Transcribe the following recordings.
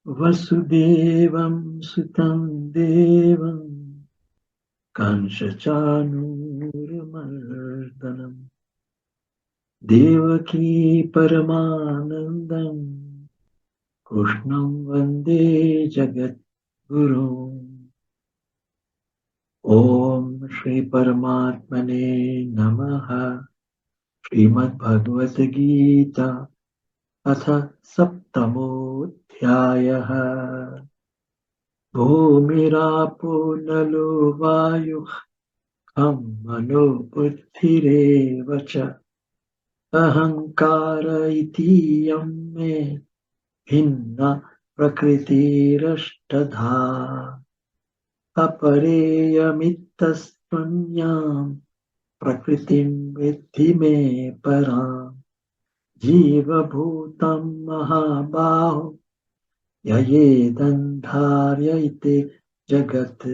Vasudevam Sutam Devam Kanshachanuramardanam Devaki Paramanandam Krishnam Vande Jagat Guru. Om Shri Paramatmane Namaha. Srimad Bhagavad Gita Atha Saptamodhyayaha. Bhumirapo Nalo Vayuh Kham Mano Buddhireva Cha Ahankara iti yam me bhinna prakritirashtadha apareyamitastvanyam prakritim vidhi me param jiva bhutam mahabaho yayedandharyayate jagat.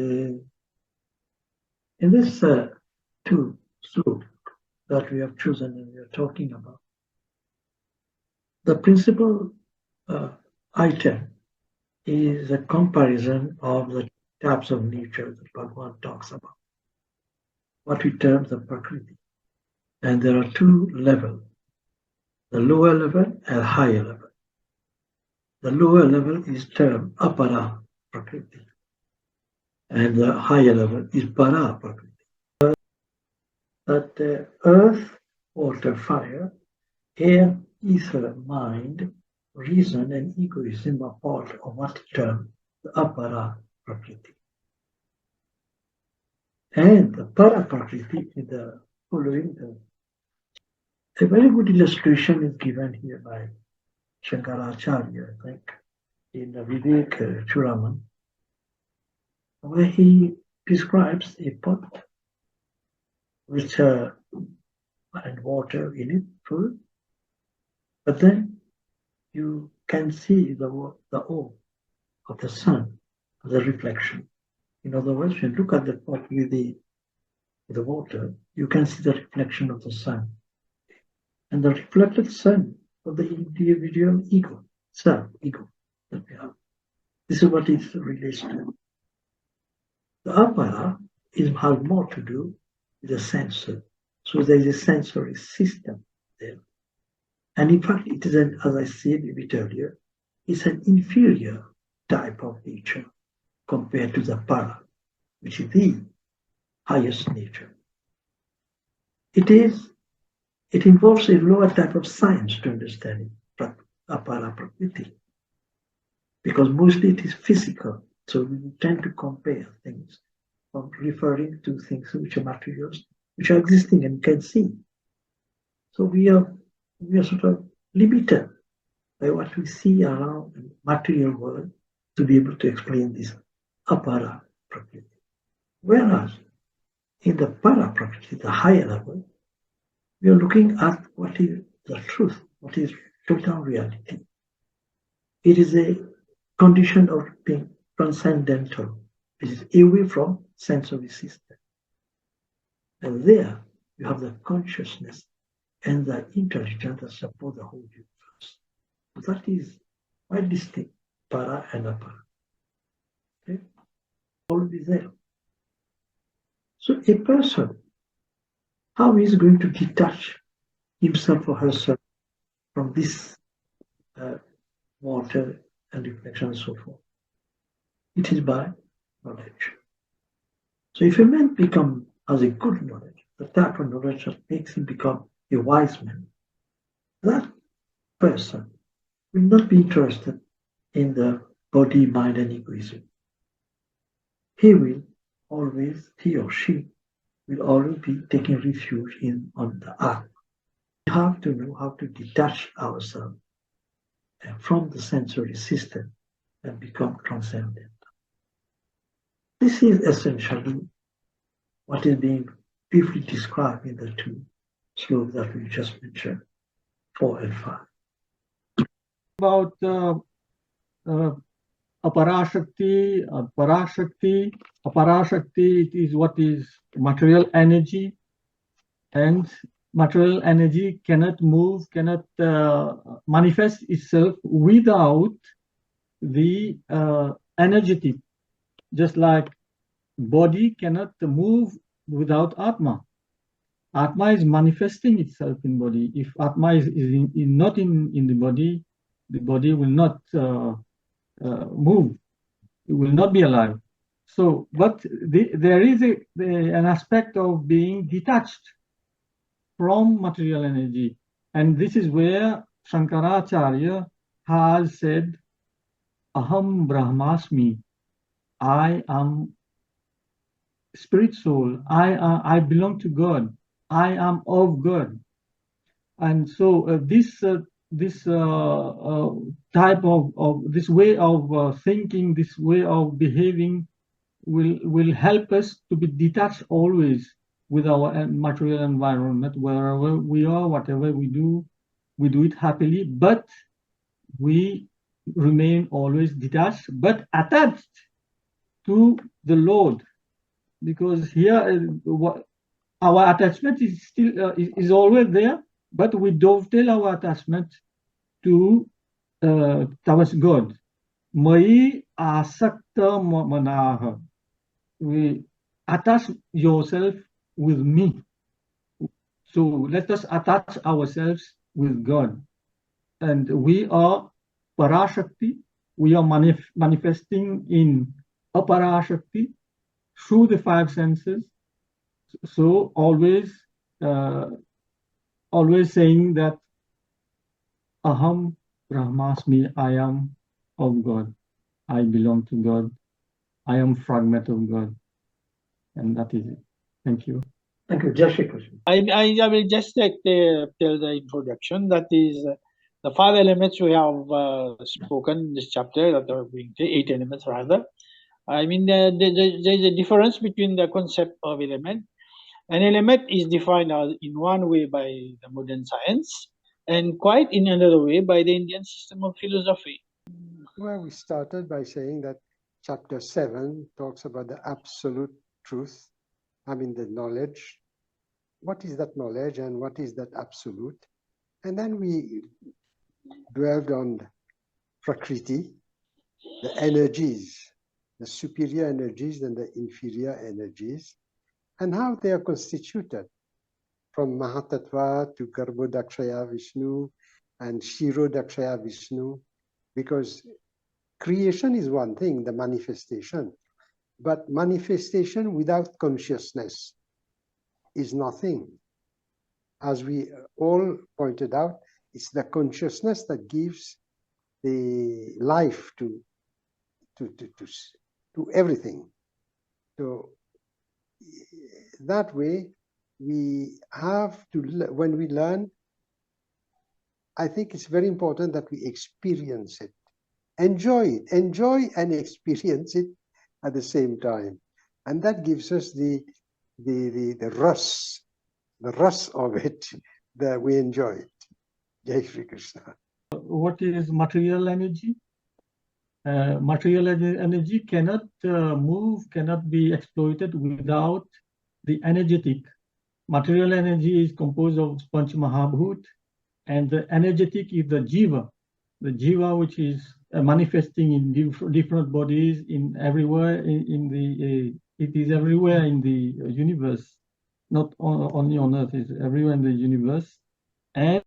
In this two slokas that we have chosen and we are talking about, the principal item is a comparison of the types of nature that Bhagavan talks about, what we term the Prakriti. And there are two levels, the lower level and higher level. The lower level is termed Apara Prakriti, and the higher level is Para Prakriti. That earth, water, fire, air, ether, mind, reason, and egoism are part of what term the Apara Prakriti. And the Para Prakriti is the following. A very good illustration is given here by Shankaracharya, I think, in Vivek Churaman, where he describes a pot with and water in it, full, but then you can see the orb of the sun, the reflection. In other words, when you look at the pot with the water, you can see the reflection of the sun. And the reflected sun of the individual ego, self, ego that we have. This is what it relates to. The Apara has more to do with the sensor. So there is a sensory system there. And in fact, it is, as I said a bit earlier, it's an inferior type of nature compared to the Para, which is the highest nature. It involves a lower type of science to understand it, Apara Prakriti, because mostly it is physical. So we tend to compare things from referring to things which are materials, which are existing and can see. So we are sort of limited by what we see around the material world to be able to explain this Apara Prakriti. Whereas in the Para Prakriti, the higher level, we are looking at what is the truth, what is total reality. It is a condition of being transcendental. It is away from sensory system. And there you have the consciousness and the intelligence that support the whole universe. So that is quite distinct, Para and Apara. Okay? Always there. So a person, how is going to detach himself or herself from this water and reflection and so forth? It is by knowledge. So if a man has a good knowledge, the type of knowledge that makes him become a wise man, that person will not be interested in the body, mind, and egoism. He or she will always be taking refuge on the earth. We have to know how to detach ourselves from the sensory system and become transcendent. This is essentially what is being briefly described in the two slokas that we just mentioned, 4 and 5. About Aparashakti, Parashakti. Aparashakti is what is material energy, and material energy cannot move, cannot manifest itself without the energetic, just like body cannot move without Atma. Atma is manifesting itself in body. If Atma is not in the body will not move. It will not be alive. So, but there is an aspect of being detached from material energy. And this is where Shankaracharya has said, Aham Brahmasmi, I am spirit soul, I belong to God, I am of God. And so this type of this way of thinking, this way of behaving will help us to be detached always with our material environment. Wherever we are, whatever we do it happily, but we remain always detached, but attached to the Lord, because here our attachment is still is always there, but we dovetail our attachment to towards God. Mai asakta manaha. We attach yourself with me. So let us attach ourselves with God. And we are Parashakti. We are manifesting in Aparashakti through the five senses. So always saying that Aham Brahmasmi, I am of God. I belong to God. I am fragment of God. And that is it. Thank you. Thank you. Jai Shri Krishna. I will just tell the introduction. That is the five elements we have spoken in this chapter, that are being 8 elements rather. I mean, there is a difference between the concept of element. An element is defined in one way by the modern science, and quite in another way by the Indian system of philosophy. Well, we started by saying that chapter 7 talks about the absolute truth. I mean, the knowledge. What is that knowledge and what is that absolute? And then we dwelled on Prakriti, the energies, the superior energies and the inferior energies, and how they are constituted from Mahatattva to Garbhodakshaya Vishnu and Shirodakshaya Vishnu, because creation is one thing, the manifestation, but manifestation without consciousness is nothing. As we all pointed out, it's the consciousness that gives the life to everything. So that way, we have to, when we learn, I think it's very important that we experience it. Enjoy and experience it at the same time. And that gives us the rus of it, that we enjoy it. Jai Shri Krishna. What is material energy? Material energy cannot move, cannot be exploited without the energetic. Material energy is composed of Panch Mahabhut, and the energetic is the Jiva. The Jiva, which is manifesting in different bodies, in everywhere it is everywhere in the universe, not only on Earth, it's everywhere in the universe. And